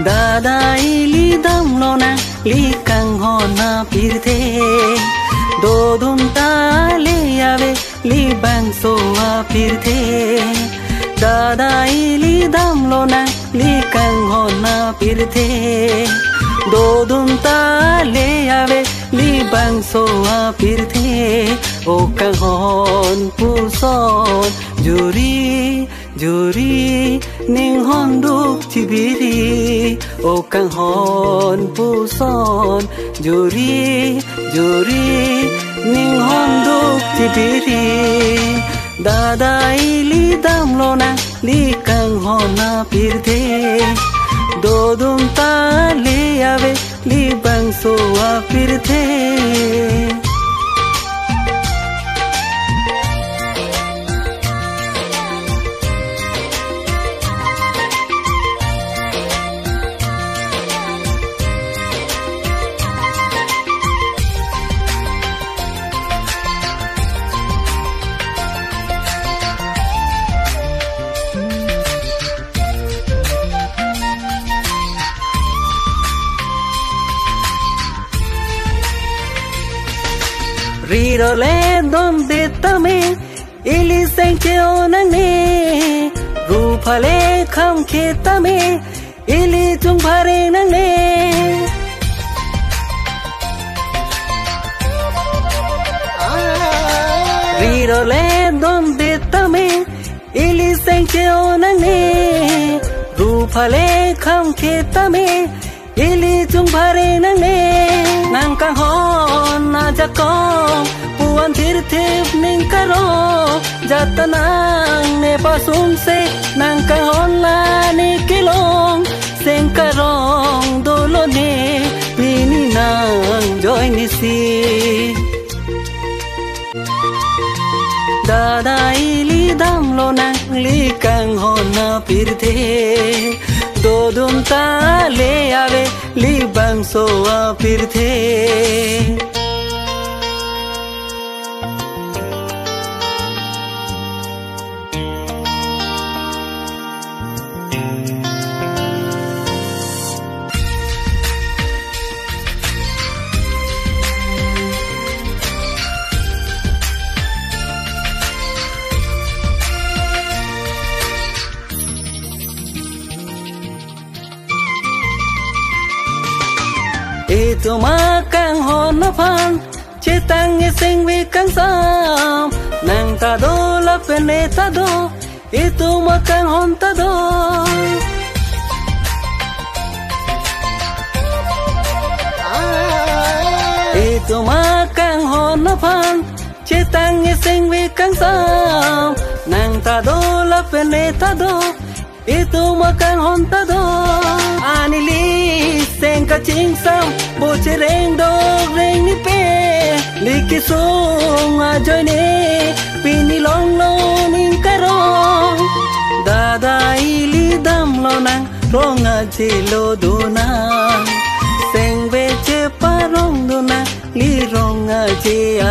Dadai li dam lo na li kang ho na pirthe do dum ta le ave li bang so a pirthe Dadai li dam lo na li kang ho na pirthe do dum ta le ave li bang so a pirthe o kang hon pu son juri juri ning hon duk chibiri o kang hon pu son juri juri ning hon duk chibiri Dadai li dam lo na li kang hon na pirthe do dum ta le ave li bang so a pirthe Riro le donde tame ili senche onane rupa le kham khetame ili chung phare nane Riro le donde tame ili senche onane rupa le kham khetame ili chung phare nane nang kang hon na jakong puan thir thip ning karo jatanang ne pasum se nang kang hon la ni kilong seng karong dolo ne pini nang joy ni si Dadai li dam lo nang li kang hon na pirthe do dum ta le ave li bang so a pirthe Itu makang hon na pan Cetang ising vi kang sam Nang ta do la pene ta do Itu makang hon ta do Itu makang hon na pan Cetang ising vi kang sam Nang ta do la pene ta do Itu makang hon ta do Anili seng ka ching sam bo chereng do reng ni pe liki sung a joy ne pini long lo ning karong Dadai li dam lo nang rong a jelo do na seng ve che parong do na li rong a je a